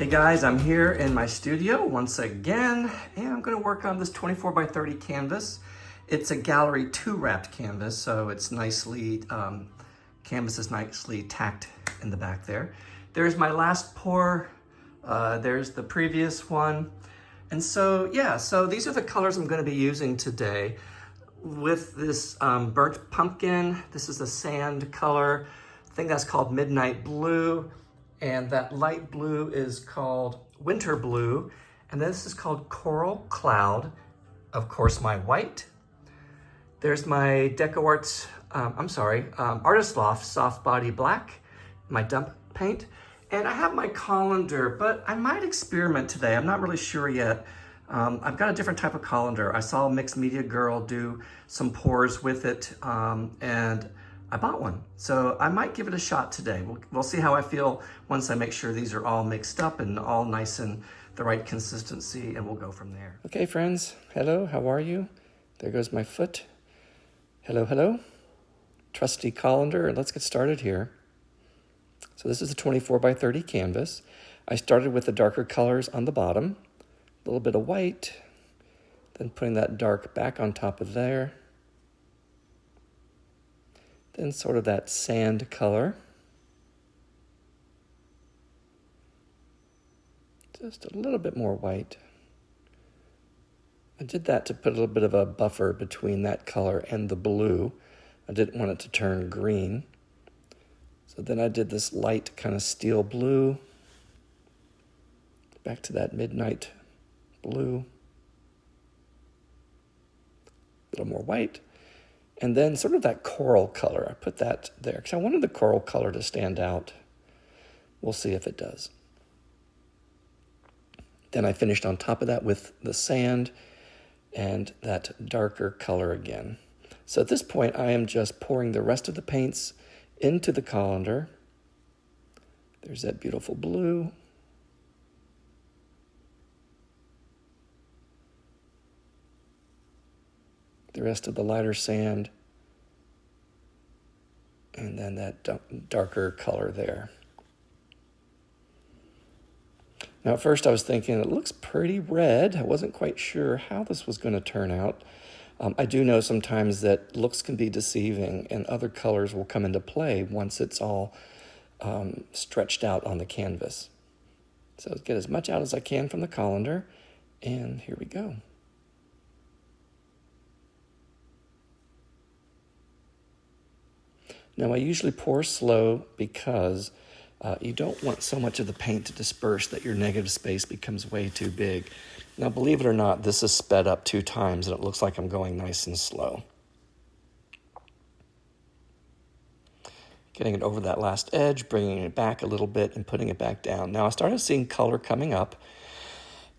Hey guys, I'm here in my studio once again, and I'm going to work on this 24 by 30 canvas. It's a gallery 2 wrapped canvas, so it's nicely, canvas is nicely tacked in the back there. There's my last pour, there's the previous one. And so, yeah, so these are the colors I'm going to be using today. With this burnt pumpkin, this is a sand color. I think that's called Midnight Blue. And that light blue is called Winter Blue. And this is called Coral Cloud. Of course, my white. There's my DecoArts, Artist Loft Soft Body Black, my dump paint. And I have my colander, but I might experiment today. I'm not really sure yet. I've got a different type of colander. I saw a Mixed Media Girl do some pours with it, and I bought one. So I might give it a shot today. We'll see how I feel once I make sure these are all mixed up and all nice and the right consistency, and we'll go from there. Okay, friends. Hello, how are you? There goes my foot. Hello, hello. Trusty colander, and let's get started here. So this is a 24 by 30 canvas. I started with the darker colors on the bottom, a little bit of white, then putting that dark back on top of there. Then sort of that sand color. Just a little bit more white. I did that to put a little bit of a buffer between that color and the blue. I didn't want it to turn green. So then I did this light kind of steel blue. Back to that midnight blue. A little more white. And then sort of that coral color, I put that there because I wanted the coral color to stand out. We'll see if it does. Then I finished on top of that with the sand and that darker color again. So at this point, I am just pouring the rest of the paints into the colander. There's that beautiful blue. The rest of the lighter sand, and then that darker color there. Now at first I was thinking it looks pretty red. I wasn't quite sure how this was going to turn out. I do know sometimes that looks can be deceiving and other colors will come into play once it's all stretched out on the canvas. So let's get as much out as I can from the colander, and here we go. Now I usually pour slow because you don't want so much of the paint to disperse that your negative space becomes way too big. Now believe it or not, this is sped up 2 times and it looks like I'm going nice and slow. Getting it over that last edge, bringing it back a little bit and putting it back down. Now I started seeing color coming up,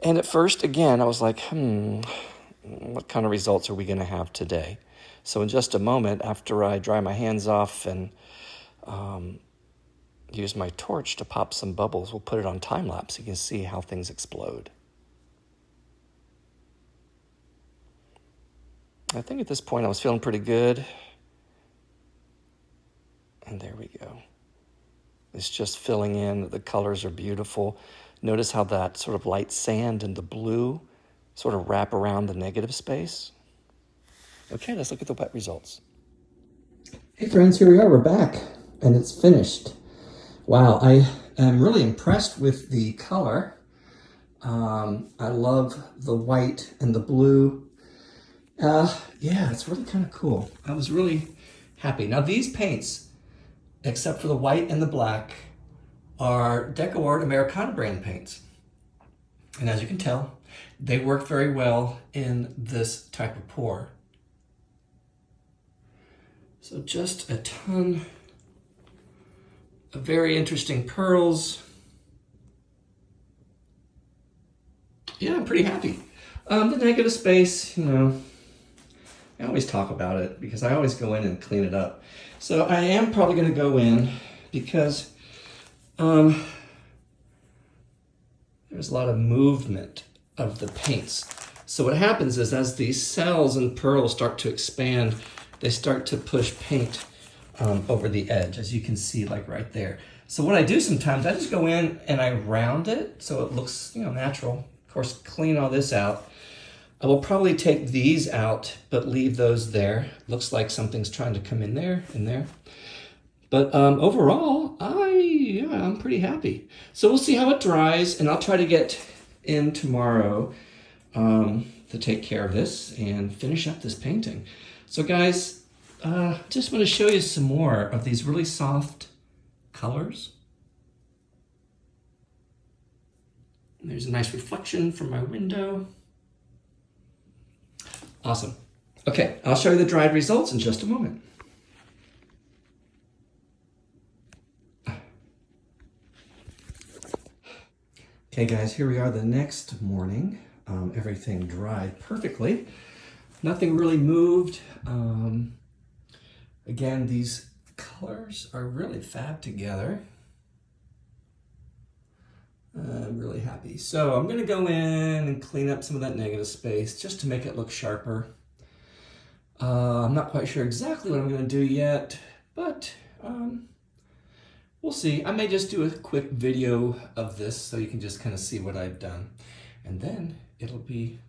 and at first again I was like, what kind of results are we going to have today? So in just a moment, after I dry my hands off and use my torch to pop some bubbles, we'll put it on time lapse so you can see how things explode. I think at this point I was feeling pretty good. And there we go. It's just filling in. The colors are beautiful. Notice how that sort of light sand and the blue sort of wrap around the negative space. Okay, let's look at the wet results. Hey friends, here we are, we're back, and it's finished. Wow, I am really impressed with the color. I love the white and the blue. Yeah, it's really kind of cool. I was really happy. Now these paints, except for the white and the black, are DecoArt Americana brand paints. And as you can tell, they work very well in this type of pour. So just a ton of very interesting pearls. Yeah, I'm pretty happy. The negative space, I always talk about it because I always go in and clean it up. So I am probably going to go in because there's a lot of movement of the paints. So what happens is as these cells and pearls start to expand, they start to push paint over the edge, as you can see, like right there. So what I do sometimes, I just go in and I round it so it looks, you know, natural. Of course, clean all this out. I will probably take these out, but leave those there. Looks like something's trying to come in there, But overall, I'm pretty happy. So we'll see how it dries, and I'll try to get in tomorrow to take care of this and finish up this painting. So guys, just want to show you some more of these really soft colors. And there's a nice reflection from my window. Awesome. Okay, I'll show you the dried results in just a moment. Okay guys, here we are the next morning. Everything dried perfectly. Nothing really moved. Again, these colors are really fab together. I'm really happy. So I'm gonna go in and clean up some of that negative space just to make it look sharper. I'm not quite sure exactly what I'm gonna do yet, but we'll see. I may just do a quick video of this so you can just kind of see what I've done. And then it'll be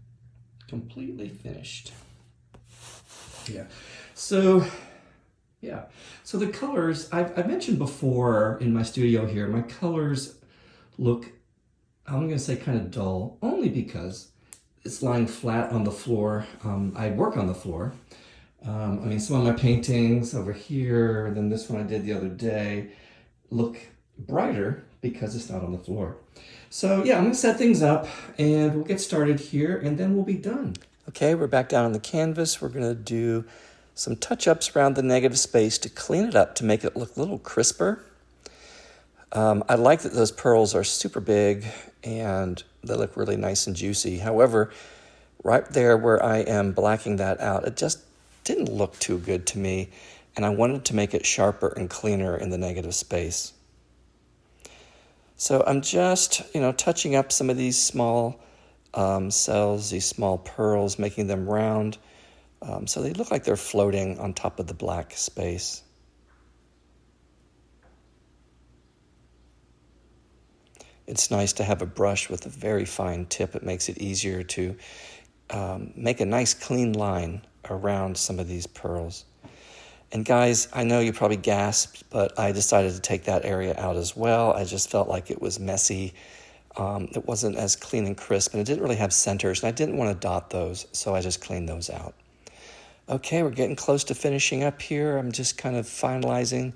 completely finished. Yeah. So the colors, I've mentioned before in my studio here, my colors look, I'm gonna say kind of dull, only because it's lying flat on the floor. I work on the floor. I mean, some of my paintings over here, and then this one I did the other day, look brighter because it's not on the floor. So yeah, I'm gonna set things up and we'll get started here and then we'll be done. Okay, we're back down on the canvas. We're gonna do some touch-ups around the negative space to clean it up, to make it look a little crisper. I like that those pearls are super big and they look really nice and juicy. However, right there where I am blacking that out, it just didn't look too good to me, and I wanted to make it sharper and cleaner in the negative space. So I'm just, touching up some of these small cells, these small pearls, making them round, so they look like they're floating on top of the black space. It's nice to have a brush with a very fine tip. It makes it easier to make a nice clean line around some of these pearls. And guys, I know you probably gasped, but I decided to take that area out as well. I just felt like it was messy. It wasn't as clean and crisp, and it didn't really have centers, and I didn't want to dot those, so I just cleaned those out. Okay, we're getting close to finishing up here. I'm just kind of finalizing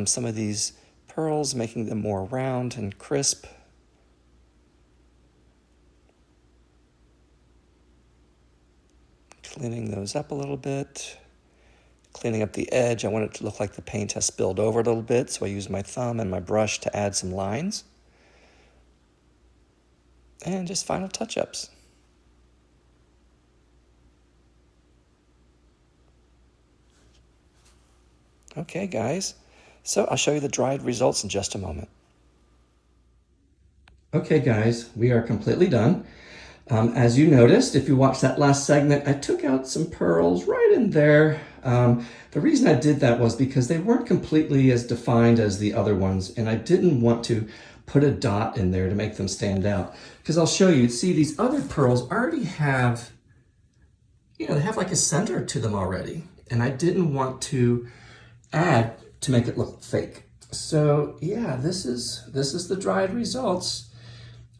some of these pearls, making them more round and crisp. Cleaning those up a little bit. Cleaning up the edge. I want it to look like the paint has spilled over a little bit, so I use my thumb and my brush to add some lines. And just final touch-ups. Okay, guys. So I'll show you the dried results in just a moment. Okay, guys, we are completely done. As you noticed, if you watched that last segment, I took out some pearls right in there. The reason I did that was because they weren't completely as defined as the other ones, and I didn't want to put a dot in there to make them stand out. Because I'll show you, see, these other pearls already have, they have like a center to them already, and I didn't want to add to make it look fake. So yeah, this is the dried results.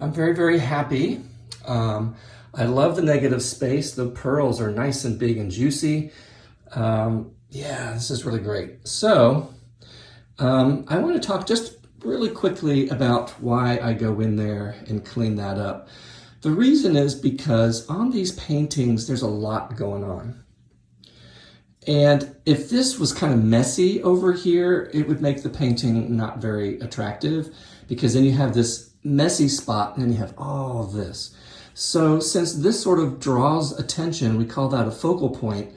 I'm very, very happy. I love the negative space. The pearls are nice and big and juicy. Yeah, this is really great. So I want to talk just really quickly about why I go in there and clean that up. The reason is because on these paintings, there's a lot going on. And if this was kind of messy over here, it would make the painting not very attractive, because then you have this messy spot and then you have all this. So since this sort of draws attention, we call that a focal point,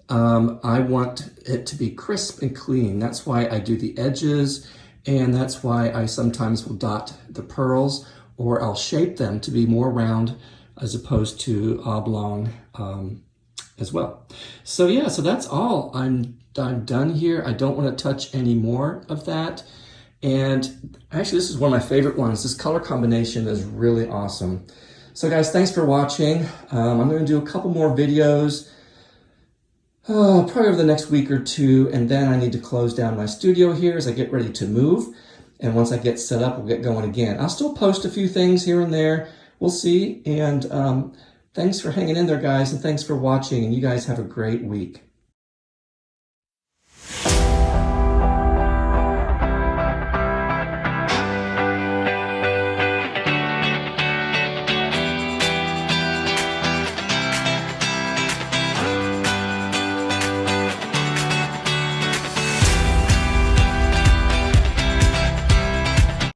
I want it to be crisp and clean. That's why I do the edges, and that's why I sometimes will dot the pearls, or I'll shape them to be more round as opposed to oblong as well. So yeah, so that's all. I'm done here. I don't want to touch any more of that. And actually, this is one of my favorite ones. This color combination is really awesome. So guys, thanks for watching. I'm going to do a couple more videos, probably over the next week or two, and then I need to close down my studio here as I get ready to move. And once I get set up, we'll get going again. I'll still post a few things here and there. We'll see. And thanks for hanging in there, guys, and thanks for watching. And you guys have a great week.